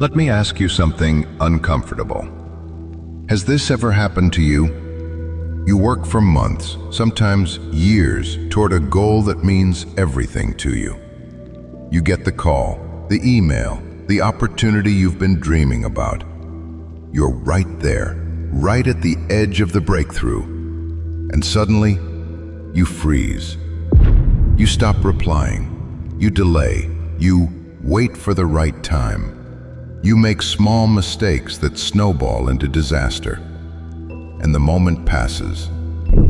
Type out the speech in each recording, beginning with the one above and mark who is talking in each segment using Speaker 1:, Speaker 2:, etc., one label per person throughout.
Speaker 1: Let me ask you something uncomfortable. Has this ever happened to you? You work for months, sometimes years, toward a goal that means everything to you. You get the call, the email, the opportunity you've been dreaming about. You're right there, right at the edge of the breakthrough. And suddenly, you freeze. You stop replying. You delay. You wait for the right time. You make small mistakes that snowball into disaster. And the moment passes.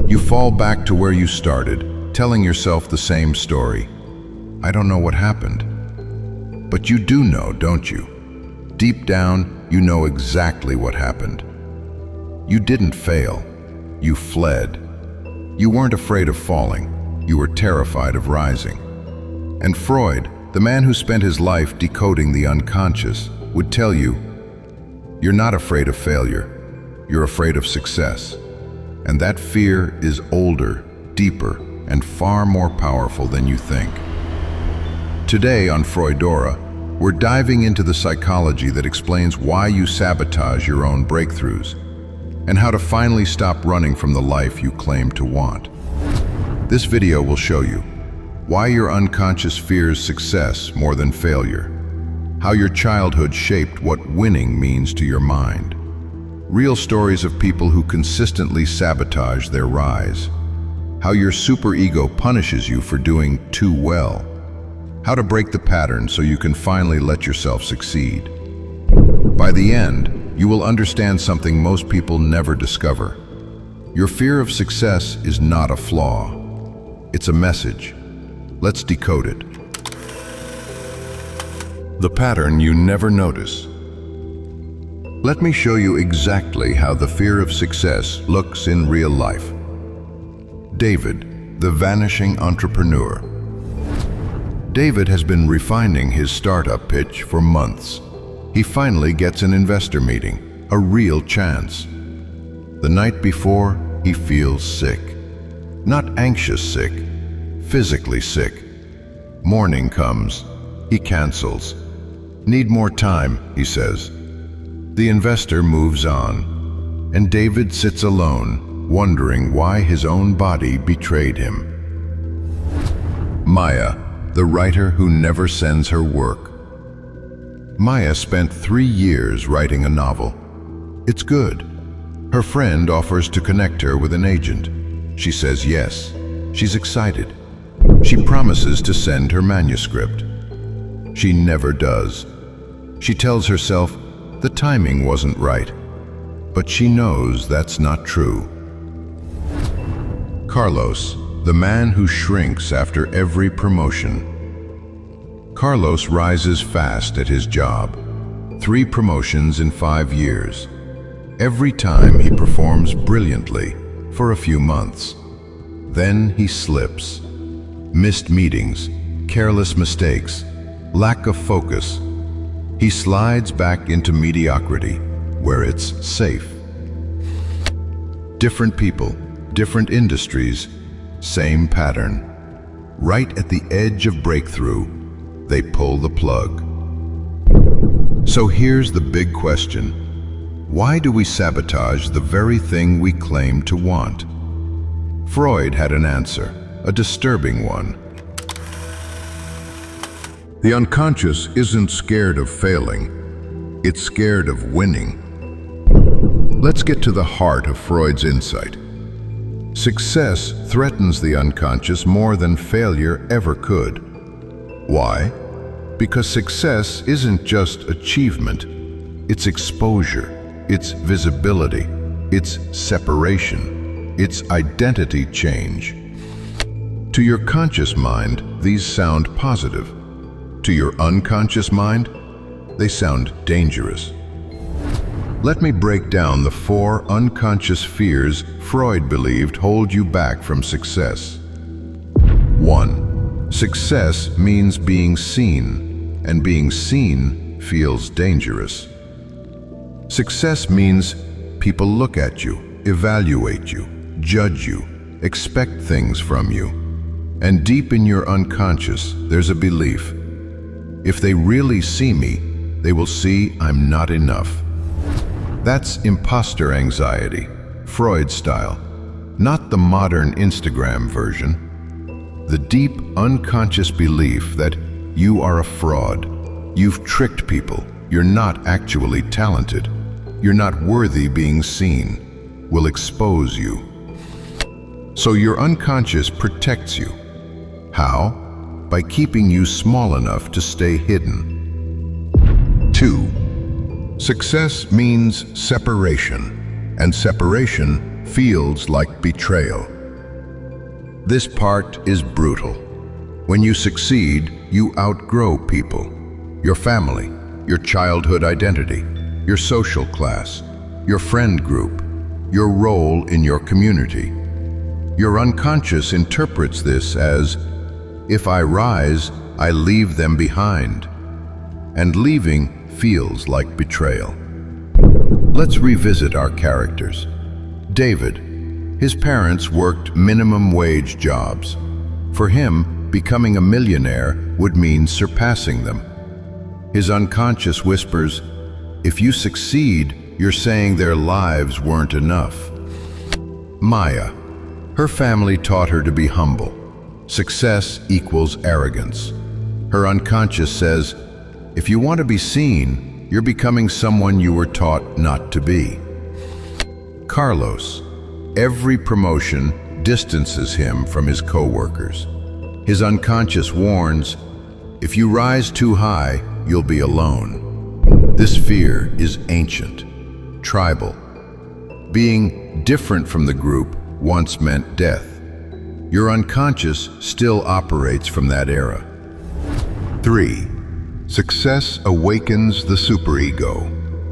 Speaker 1: You fall back to where you started, telling yourself the same story. I don't know what happened. But you do know, don't you? Deep down, you know exactly what happened. You didn't fail. You fled. You weren't afraid of falling. You were terrified of rising. And Freud, the man who spent his life decoding the unconscious, would tell you, you're not afraid of failure, you're afraid of success. And that fear is older, deeper, and far more powerful than you think. Today on Freudora, we're diving into the psychology that explains why you sabotage your own breakthroughs, and how to finally stop running from the life you claim to want. This video will show you why your unconscious fears success more than failure, how your childhood shaped what winning means to your mind, real stories of people who consistently sabotage their rise, how your superego punishes you for doing too well, how to break the pattern so you can finally let yourself succeed. By the end, you will understand something most people never discover. Your fear of success is not a flaw. It's a message. Let's decode it. The pattern you never notice. Let me show you exactly how the fear of success looks in real life. David, the vanishing entrepreneur. David has been refining his startup pitch for months. He finally gets an investor meeting, a real chance. The night before, he feels sick. Not anxious sick, physically sick. Morning comes, he cancels. Need more time, he says. The investor moves on, and David sits alone, wondering why his own body betrayed him. Maya, the writer who never sends her work. Maya spent 3 years writing a novel. It's good. Her friend offers to connect her with an agent. She says yes. She's excited. She promises to send her manuscript. She never does. She tells herself the timing wasn't right, but she knows that's not true. Carlos, the man who shrinks after every promotion. Carlos rises fast at his job. 3 promotions in 5 years. Every time he performs brilliantly for a few months. Then he slips. Missed meetings, careless mistakes, lack of focus. He slides back into mediocrity, where it's safe. Different people, different industries, same pattern. Right at the edge of breakthrough, they pull the plug. So here's the big question. Why do we sabotage the very thing we claim to want? Freud had an answer, a disturbing one. The unconscious isn't scared of failing, it's scared of winning. Let's get to the heart of Freud's insight. Success threatens the unconscious more than failure ever could. Why? Because success isn't just achievement, it's exposure, it's visibility, it's separation, it's identity change. To your conscious mind, these sound positive. To your unconscious mind, they sound dangerous. Let me break down the 4 unconscious fears Freud believed hold you back from success. 1. Success means being seen, and being seen feels dangerous. Success means people look at you, evaluate you, judge you, expect things from you. And deep in your unconscious, there's a belief. If they really see me, they will see I'm not enough. That's imposter anxiety, Freud style, not the modern Instagram version. The deep, unconscious belief that you are a fraud, you've tricked people, you're not actually talented, you're not worthy being seen, will expose you. So your unconscious protects you. How? By keeping you small enough to stay hidden. 2. Success means separation, and separation feels like betrayal. This part is brutal. When you succeed, you outgrow people, your family, your childhood identity, your social class, your friend group, your role in your community. Your unconscious interprets this as, if I rise, I leave them behind. And leaving feels like betrayal. Let's revisit our characters. David. His parents worked minimum wage jobs. For him, becoming a millionaire would mean surpassing them. His unconscious whispers, if you succeed, you're saying their lives weren't enough. Maya. Her family taught her to be humble. Success equals arrogance. Her unconscious says, if you want to be seen, you're becoming someone you were taught not to be. Carlos. Every promotion distances him from his co-workers. His unconscious warns, if you rise too high, you'll be alone. This fear is ancient, tribal. Being different from the group once meant death. Your unconscious still operates from that era. 3. Success awakens the superego,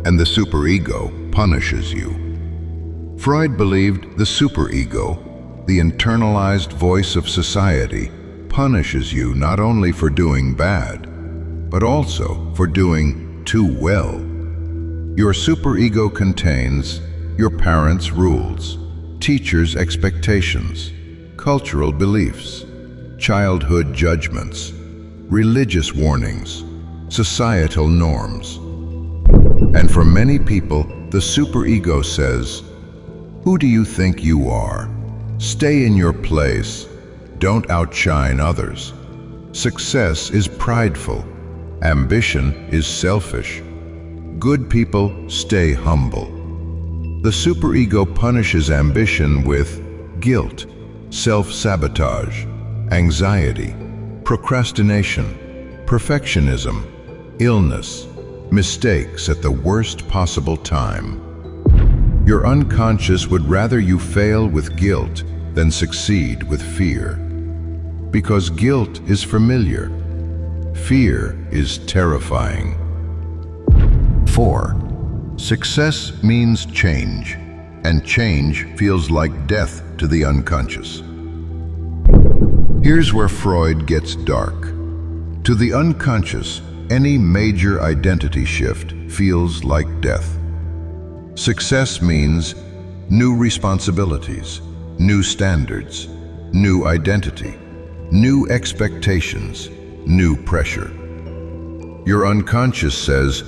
Speaker 1: and the superego punishes you. Freud believed the superego, the internalized voice of society, punishes you not only for doing bad, but also for doing too well. Your superego contains your parents' rules, teachers' expectations, cultural beliefs, childhood judgments, religious warnings, societal norms. And for many people, the superego says, who do you think you are? Stay in your place. Don't outshine others. Success is prideful. Ambition is selfish. Good people stay humble. The superego punishes ambition with guilt, self-sabotage, anxiety, procrastination, perfectionism, illness, mistakes at the worst possible time. Your unconscious would rather you fail with guilt than succeed with fear. Because guilt is familiar. Fear is terrifying. 4. Success means change, and change feels like death to the unconscious. Here's where Freud gets dark. To the unconscious, any major identity shift feels like death. Success means new responsibilities, new standards, new identity, new expectations, new pressure. Your unconscious says,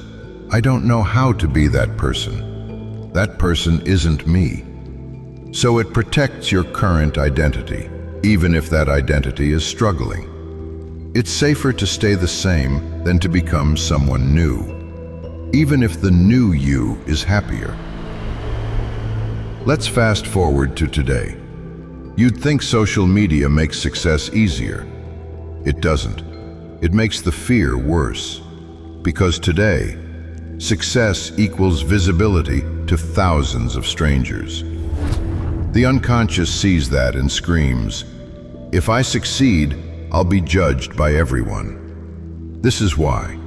Speaker 1: I don't know how to be that person. That person isn't me. So it protects your current identity, even if that identity is struggling. It's safer to stay the same than to become someone new, even if the new you is happier. Let's fast forward to today. You'd think social media makes success easier. It doesn't. It makes the fear worse. Because today, success equals visibility to thousands of strangers. The unconscious sees that and screams, if I succeed, I'll be judged by everyone. This is why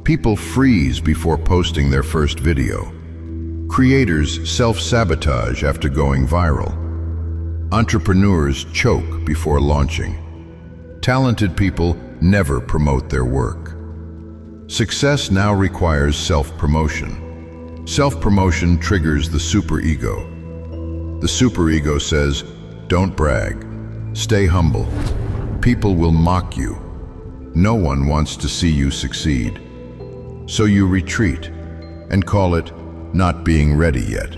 Speaker 1: people freeze before posting their first video. Creators self-sabotage after going viral. Entrepreneurs choke before launching. Talented people never promote their work. Success now requires self-promotion. Self-promotion triggers the superego. The superego says, don't brag, stay humble. People will mock you. No one wants to see you succeed. So you retreat and call it not being ready yet.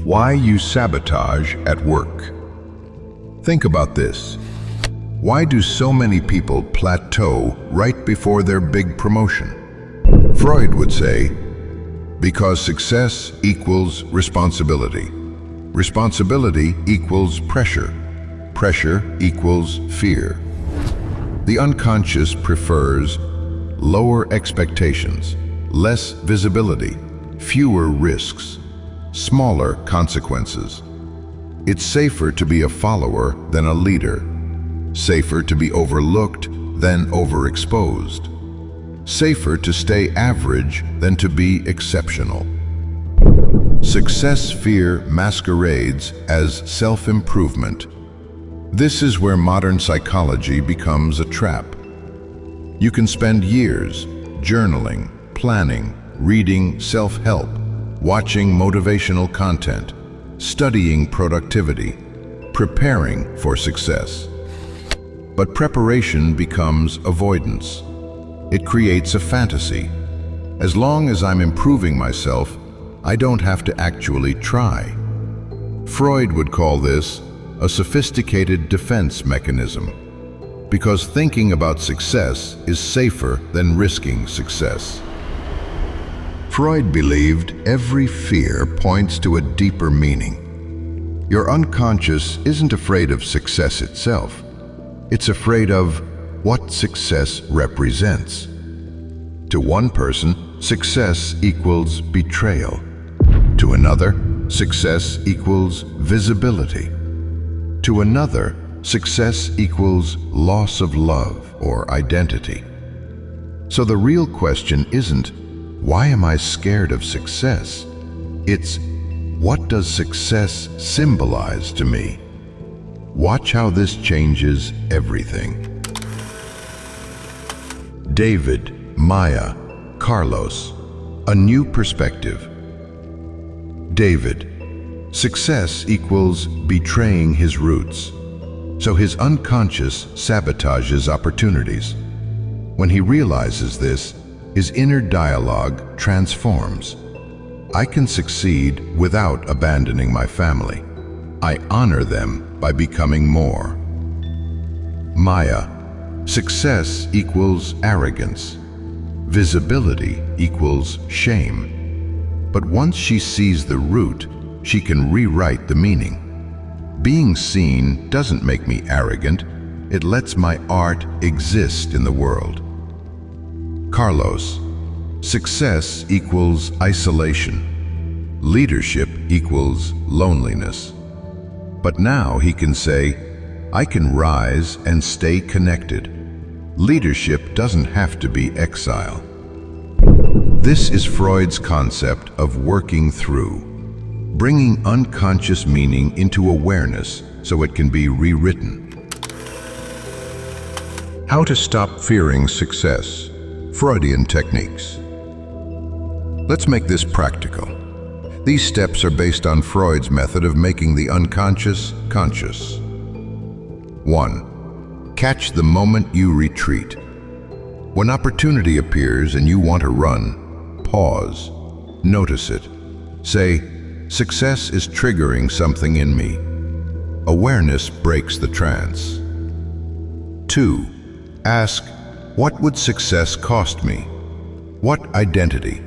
Speaker 1: Why you sabotage at work? Think about this. Why do so many people plateau right before their big promotion? Freud would say, because success equals responsibility. Responsibility equals pressure. Pressure equals fear. The unconscious prefers lower expectations, less visibility, fewer risks, smaller consequences. It's safer to be a follower than a leader. Safer to be overlooked than overexposed. Safer to stay average than to be exceptional. Success fear masquerades as self-improvement. This is where modern psychology becomes a trap. You can spend years journaling, planning, reading self-help, watching motivational content, studying productivity, preparing for success. But preparation becomes avoidance. It creates a fantasy. As long as I'm improving myself, I don't have to actually try. Freud would call this a sophisticated defense mechanism, because thinking about success is safer than risking success. Freud believed every fear points to a deeper meaning. Your unconscious isn't afraid of success itself. It's afraid of what success represents. To one person, success equals betrayal. To another, success equals visibility. To another, success equals loss of love or identity. So the real question isn't, why am I scared of success? It's, what does success symbolize to me? Watch how this changes everything. David, Maya, Carlos, a new perspective. David, success equals betraying his roots. So his unconscious sabotages opportunities. When he realizes this, his inner dialogue transforms. I can succeed without abandoning my family. I honor them by becoming more. Maya, success equals arrogance. Visibility equals shame. But once she sees the root, she can rewrite the meaning. Being seen doesn't make me arrogant. It lets my art exist in the world. Carlos, success equals isolation. Leadership equals loneliness. But now he can say, I can rise and stay connected. Leadership doesn't have to be exile. This is Freud's concept of working through, bringing unconscious meaning into awareness so it can be rewritten. How to stop fearing success. Freudian techniques. Let's make this practical. These steps are based on Freud's method of making the unconscious conscious. 1. Catch the moment you retreat. When opportunity appears and you want to run, pause. Notice it. Say, success is triggering something in me. Awareness breaks the trance. 2. Ask, what would success cost me? What identity?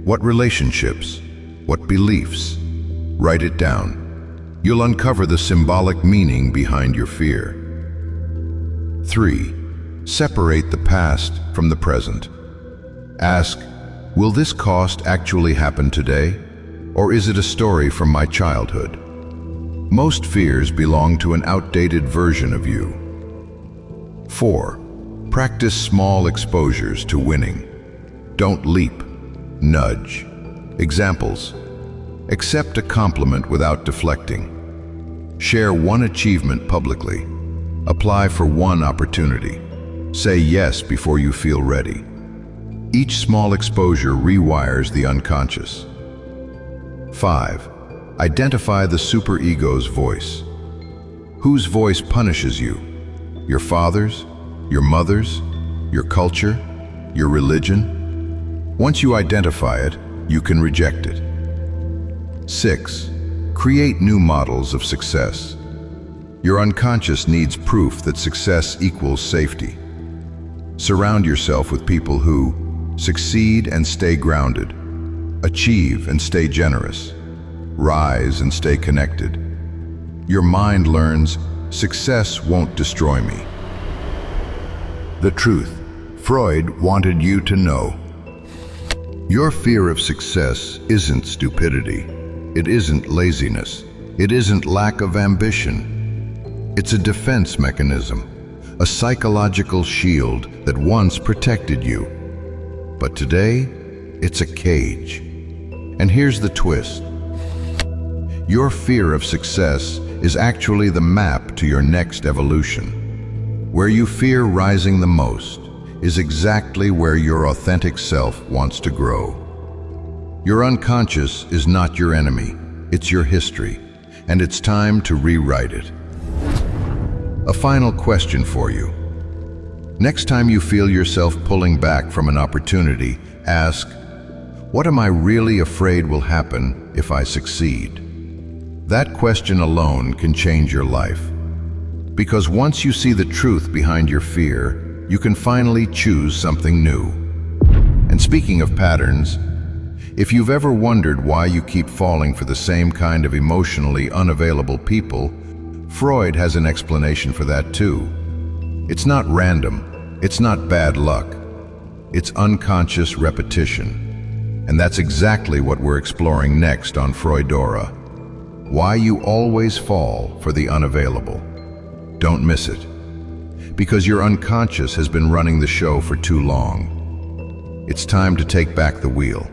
Speaker 1: What relationships? What beliefs? Write it down. You'll uncover the symbolic meaning behind your fear. 3. Separate the past from the present. Ask, will this cost actually happen today? Or is it a story from my childhood? Most fears belong to an outdated version of you. 4. Practice small exposures to winning. Don't leap, nudge. Examples: accept a compliment without deflecting. Share one achievement publicly. Apply for one opportunity. Say yes before you feel ready. Each small exposure rewires the unconscious. 5. Identify the superego's voice. Whose voice punishes you? Your father's? Your mother's? Your culture? your religion? Once you identify it, you can reject it. 6. Create new models of success. Your unconscious needs proof that success equals safety. Surround yourself with people who succeed and stay grounded, achieve and stay generous, rise and stay connected. Your mind learns, success won't destroy me. The truth Freud wanted you to know. Your fear of success isn't stupidity. It isn't laziness. It isn't lack of ambition. It's a defense mechanism, a psychological shield that once protected you. But today, it's a cage. And here's the twist. Your fear of success is actually the map to your next evolution. Where you fear rising the most is exactly where your authentic self wants to grow. Your unconscious is not your enemy, it's your history, and it's time to rewrite it. A final question for you. Next time you feel yourself pulling back from an opportunity, ask, what am I really afraid will happen if I succeed? That question alone can change your life. Because once you see the truth behind your fear, you can finally choose something new. And speaking of patterns, if you've ever wondered why you keep falling for the same kind of emotionally unavailable people, Freud has an explanation for that too. It's not random, it's not bad luck, it's unconscious repetition. And that's exactly what we're exploring next on Freudora. Why you always fall for the unavailable. Don't miss it. Because your unconscious has been running the show for too long. It's time to take back the wheel.